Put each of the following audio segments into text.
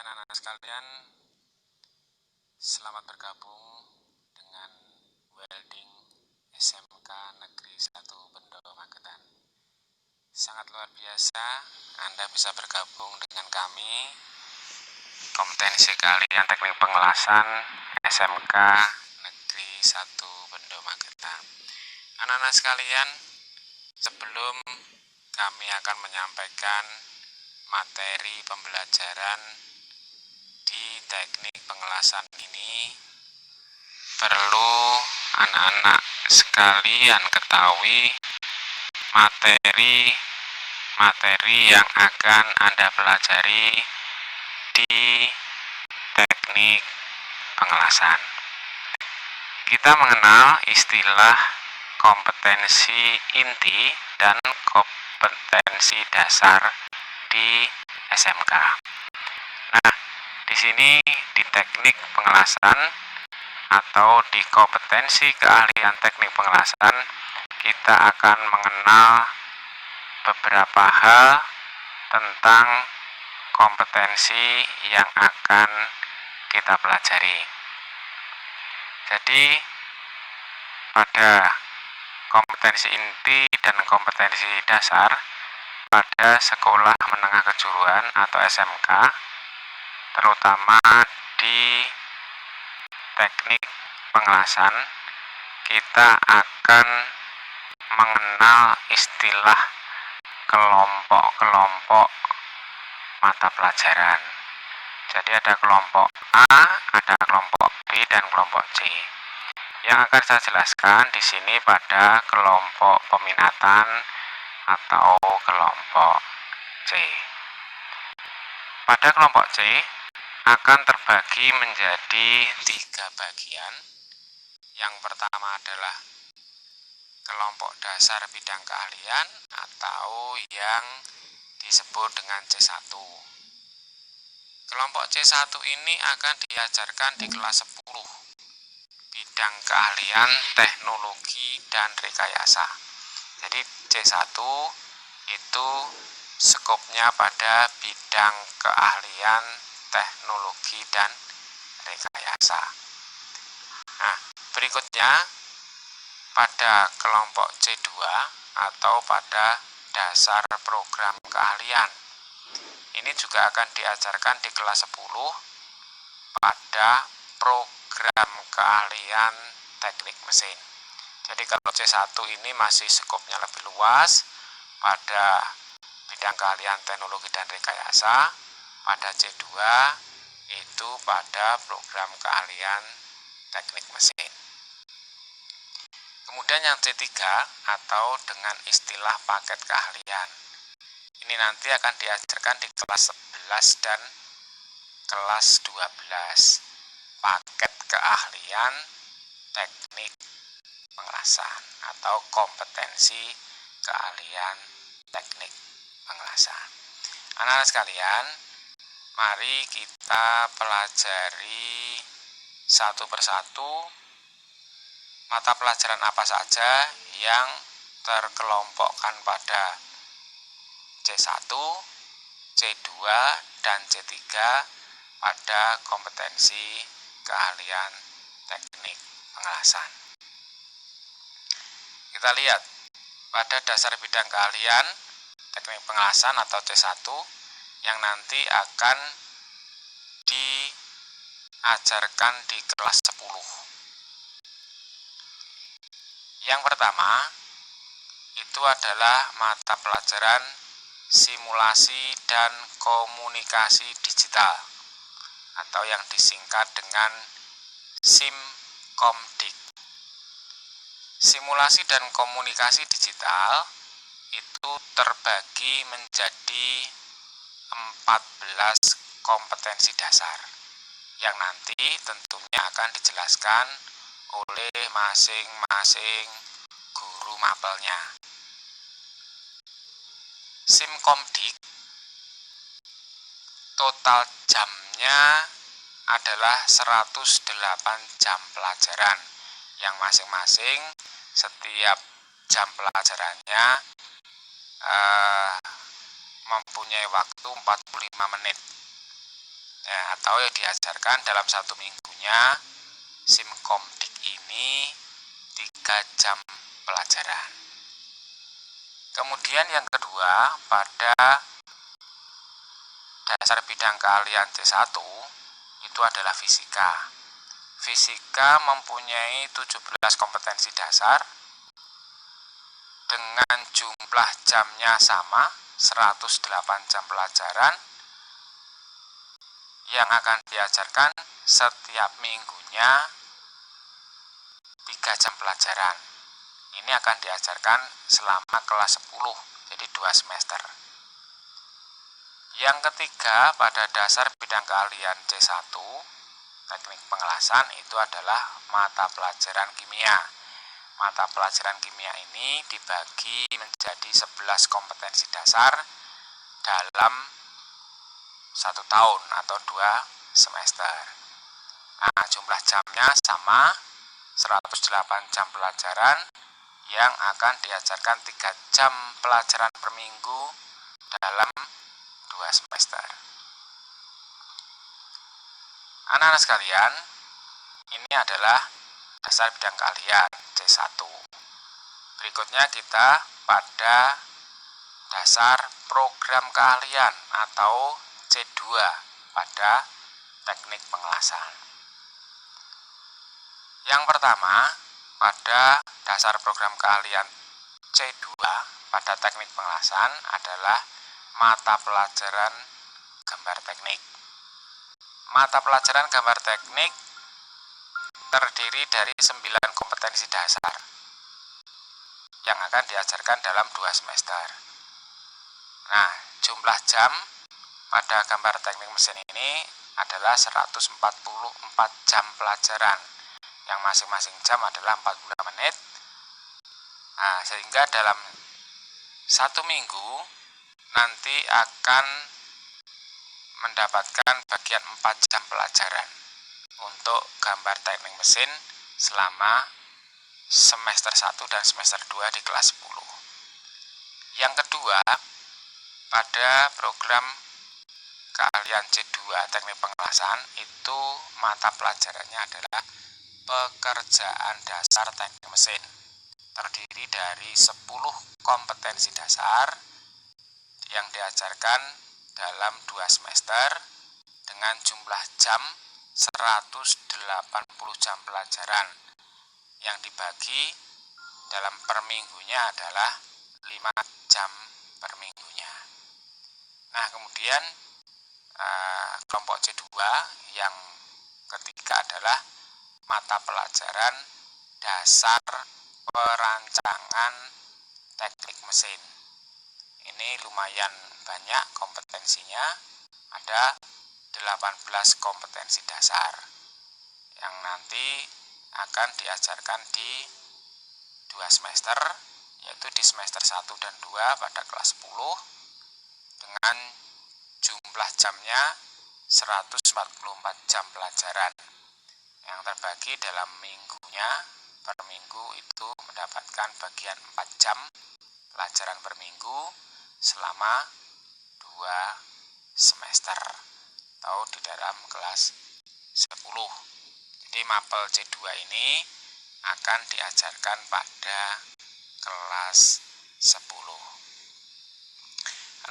anak-anak sekalian, selamat bergabung dengan Welding SMK Negeri 1 Bendo Magetan. Sangat luar biasa Anda bisa bergabung dengan kami, kompetensi kalian teknik pengelasan SMK Negeri 1 Bendo Magetan. Anak-anak sekalian, sebelum kami akan menyampaikan materi pembelajaran di teknik pengelasan ini, perlu anak-anak sekalian ketahui materi yang akan Anda pelajari di teknik pengelasan. Kita mengenal istilah kompetensi inti dan kompetensi dasar di SMK. Nah, di sini di teknik pengelasan atau di kompetensi keahlian teknik pengelasan, kita akan mengenal beberapa hal tentang kompetensi yang akan kita pelajari. Jadi, pada kompetensi inti dan kompetensi dasar pada sekolah menengah kejuruan atau SMK, terutama di teknik pengelasan, kita akan mengenal istilah kelompok-kelompok mata pelajaran. Jadi ada kelompok A, ada kelompok B, dan kelompok C. Yang akan saya jelaskan di sini pada kelompok peminatan atau kelompok C. Pada kelompok C akan terbagi menjadi 3 bagian. Yang pertama adalah kelompok dasar bidang keahlian atau yang disebut dengan C1. Kelompok C1 ini akan diajarkan di kelas 10, bidang keahlian teknologi dan rekayasa. Jadi C1 itu skopnya pada bidang keahlian teknologi dan rekayasa. Nah, berikutnya pada kelompok C2 atau pada dasar program keahlian. Ini juga akan diajarkan di kelas 10 pada program keahlian teknik mesin. Jadi kalau C1 ini masih skopnya lebih luas pada bidang keahlian teknologi dan rekayasa, pada C2 itu pada program keahlian teknik mesin. Kemudian yang C3 atau dengan istilah paket keahlian. Ini nanti akan diajarkan di kelas 11 dan kelas 12. Paket keahlian teknik pengelasan atau kompetensi keahlian teknik pengelasan. Anak-anak sekalian, mari kita pelajari satu persatu mata pelajaran apa saja yang terkelompokkan pada C1, C2, dan C3 pada kompetensi keahlian teknik pengelasan. Kita lihat pada dasar bidang keahlian teknik pengelasan atau C1 yang nanti akan diajarkan di kelas 10. Yang pertama itu adalah mata pelajaran simulasi dan komunikasi digital atau yang disingkat dengan SimKomDik. Simulasi dan komunikasi digital itu terbagi menjadi 14 kompetensi dasar yang nanti tentunya akan dijelaskan oleh masing-masing guru mapelnya. SimKomDik total jamnya adalah 108 jam pelajaran yang masing-masing setiap jam pelajarannya mempunyai waktu 45 menit. ya, atau yang diajarkan dalam 1 minggunya Simkomdik ini 3 jam pelajaran. Kemudian yang kedua, pada dasar bidang keahlian C1 itu adalah fisika. Fisika mempunyai 17 kompetensi dasar dengan jumlah jamnya sama, 108 jam pelajaran yang akan diajarkan setiap minggunya 3 jam pelajaran. Ini akan diajarkan selama kelas 10, jadi 2 semester. Yang ketiga, pada dasar bidang keahlian C1, teknik pengelasan, itu adalah mata pelajaran kimia. Mata pelajaran kimia ini dibagi menjadi 11 kompetensi dasar dalam 1 tahun atau 2 semester. Nah, jumlah jamnya sama, 108 jam pelajaran yang akan diajarkan 3 jam pelajaran per minggu dalam 2 semester. Anak-anak sekalian, ini adalah dasar bidang keahlian C1. Berikutnya kita pada dasar program keahlian atau C2 pada teknik pengelasan. Yang pertama, pada dasar program keahlian C2 pada teknik pengelasan adalah mata pelajaran gambar teknik. Mata pelajaran gambar teknik terdiri dari 9 kompetensi dasar yang akan diajarkan dalam 2 semester. Nah, jumlah jam pada gambar teknik mesin ini adalah 144 jam pelajaran, yang masing-masing jam adalah 45 menit. Nah, sehingga dalam 1 minggu nanti akan mendapatkan bagian 4 jam pelajaran untuk gambar teknik mesin selama semester 1 dan semester 2 di kelas 10. Yang kedua, pada program keahlian C2 teknik pengelasan itu mata pelajarannya adalah pekerjaan dasar teknik mesin. Terdiri dari 10 kompetensi dasar yang diajarkan dalam 2 semester dengan jumlah jam 180 jam pelajaran yang dibagi dalam per minggunya adalah 5 jam per minggunya. Nah, kemudian kelompok C2 yang ketiga adalah mata pelajaran dasar perancangan teknik mesin. Ini lumayan banyak kompetensinya, ada 18 kompetensi dasar yang nanti akan diajarkan di 2 semester, yaitu di semester 1 dan 2 pada kelas 10 dengan jumlah jamnya 144 jam pelajaran yang terbagi dalam minggunya. Per minggu itu mendapatkan bagian 4 jam pelajaran per minggu selama 2 semester atau di dalam kelas 10. Jadi mapel C2 ini akan diajarkan pada kelas 10.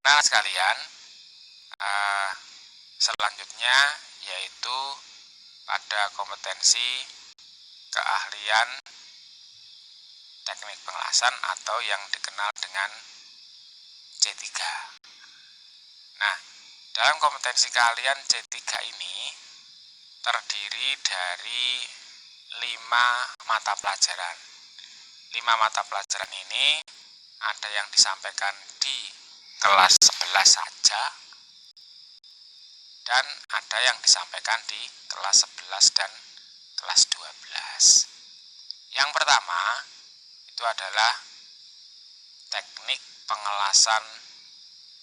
Anak-anak sekalian, selanjutnya yaitu pada kompetensi keahlian teknik pengelasan atau yang dikenal dengan C3. Nah, dalam kompetensi keahlian C3 ini terdiri dari 5 mata pelajaran. 5 mata pelajaran ini ada yang disampaikan di kelas 11 saja dan ada yang disampaikan di kelas 11 dan kelas 12. Yang pertama itu adalah teknik pengelasan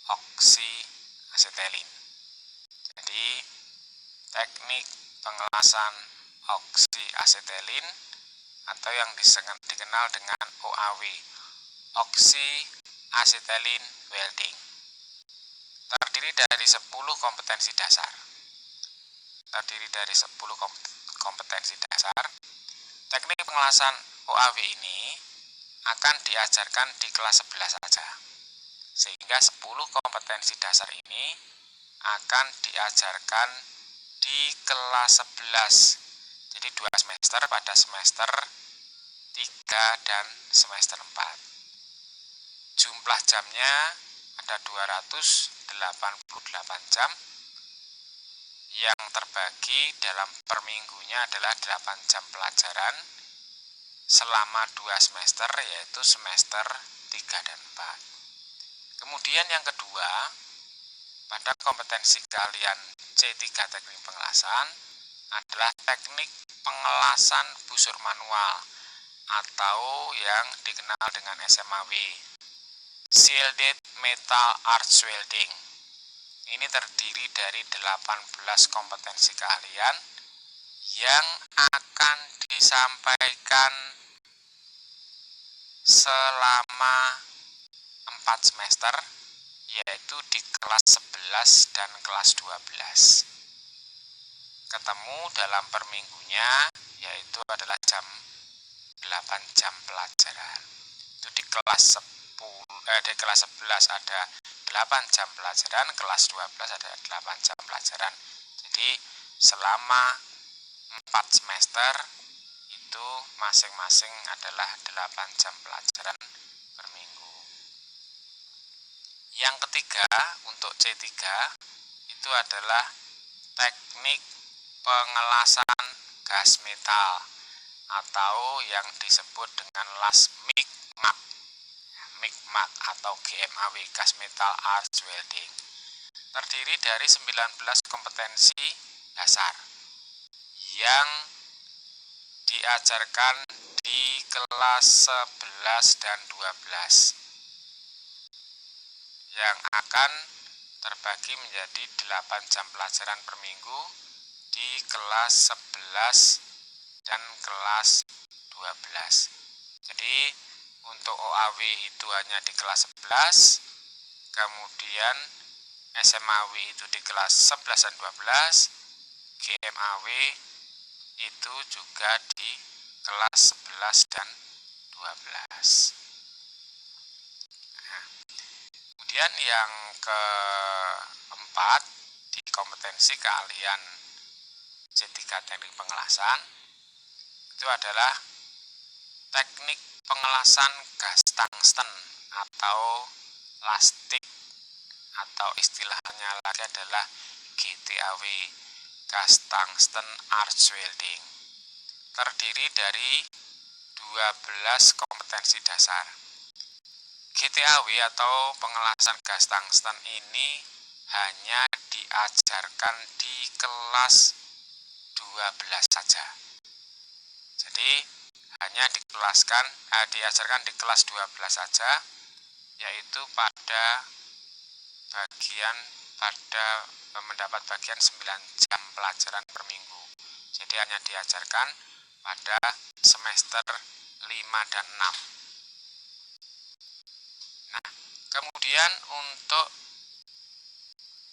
oksiasetilin. Jadi teknik pengelasan oksiasetilin atau yang dikenal dengan OAW, oksiasetilin welding. Terdiri dari 10 kompetensi dasar. terdiri dari 10 kompetensi dasar. Teknik pengelasan OAW ini akan diajarkan di kelas 11 saja. Sehingga 10 kompetensi dasar ini akan diajarkan di kelas 11. Jadi 2 semester pada semester 3 dan semester 4. Jumlah jamnya ada 288 jam. Yang terbagi dalam per minggunya adalah 8 jam pelajaran selama 2 semester, yaitu semester 3 dan 4. Kemudian yang kedua, pada kompetensi kalian C3 teknik pengelasan adalah teknik pengelasan busur manual atau yang dikenal dengan SMAW, Shielded Metal Arch Welding. Ini terdiri dari 18 kompetensi keahlian yang akan disampaikan selama 4 semester, yaitu di kelas 11 dan kelas 12. Ketemu dalam per minggunya, yaitu adalah 8 jam pelajaran. Itu di kelas 11 ada 8 jam pelajaran, kelas 12 ada 8 jam pelajaran. Jadi selama 4 semester itu masing-masing adalah 8 jam pelajaran per minggu. Yang ketiga, untuk C3 itu adalah teknik pengelasan gas metal atau yang disebut dengan las MIG-MAG atau GMAW, gas metal arch welding. Terdiri dari 19 kompetensi dasar yang diajarkan di kelas 11 dan 12 yang akan terbagi menjadi 8 jam pelajaran per minggu di kelas 11 dan kelas 12. Jadi untuk OAW itu hanya di kelas 11, kemudian SMAW itu di kelas 11 dan 12, GMAW itu juga di kelas 11 dan 12. Nah, kemudian yang keempat, di kompetensi keahlian C3 teknik pengelasan itu adalah teknik pengelasan gas tungsten atau lastik, atau istilahnya lagi adalah GTAW, gas tungsten arch welding. Terdiri dari 12 kompetensi dasar. GTAW atau pengelasan gas tungsten ini hanya diajarkan di kelas 12 saja. Jadi hanya diajarkan di kelas 12 saja, yaitu pada mendapat bagian 9 jam pelajaran per minggu. Jadi hanya diajarkan pada semester 5 dan 6. Nah, kemudian untuk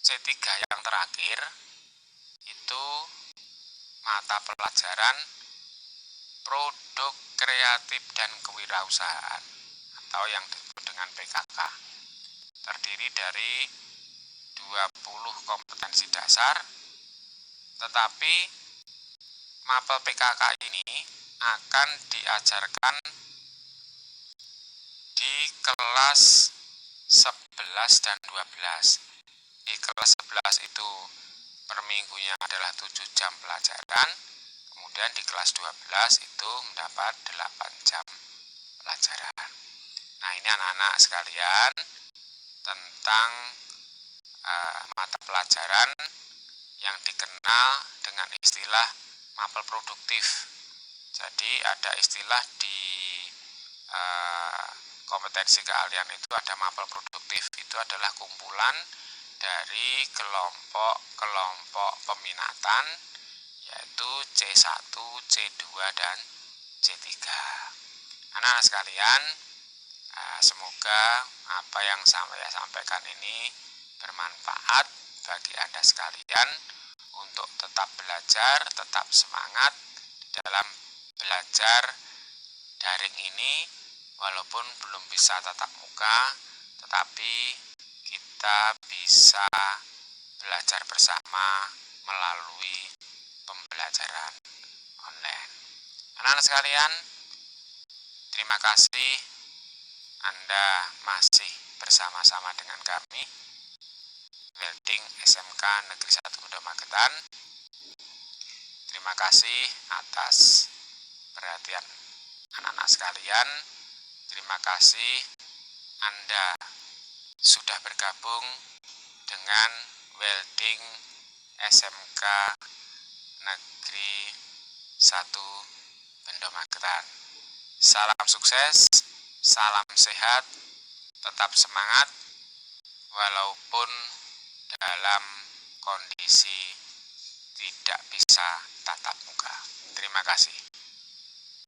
C3 yang terakhir itu mata pelajaran produk kreatif dan kewirausahaan atau yang disebut dengan PKK. Terdiri dari 20 kompetensi dasar, tetapi mapel PKK ini akan diajarkan di kelas 11 dan 12. Di kelas 11 itu per minggunya adalah 7 jam pelajaran, kemudian di kelas 12 itu mendapat 8 jam pelajaran. Nah, ini anak-anak sekalian tentang mata pelajaran yang dikenal dengan istilah mapel produktif. Jadi ada istilah di kompetensi keahlian itu ada mapel produktif, itu adalah kumpulan dari kelompok-kelompok peminatan, yaitu C1, C2, dan C3. Anak-anak sekalian, semoga apa yang saya sampaikan ini bermanfaat bagi Anda sekalian untuk tetap tetap belajar, tetap semangat dalam belajar daring ini, walaupun belum bisa tatap muka, tetapi kita bisa belajar bersama melalui pembelajaran online. Anak-anak sekalian, terima kasih Anda masih bersama-sama dengan kami, Welding SMK Negeri 1 Kudo Magetan. Terima kasih atas perhatian anak-anak sekalian. Terima kasih Anda sudah bergabung dengan Welding SMK Negeri 1 Bendo Magetan. Salam sukses, salam sehat, tetap semangat walaupun dalam kondisi tidak bisa tatap muka. Terima kasih.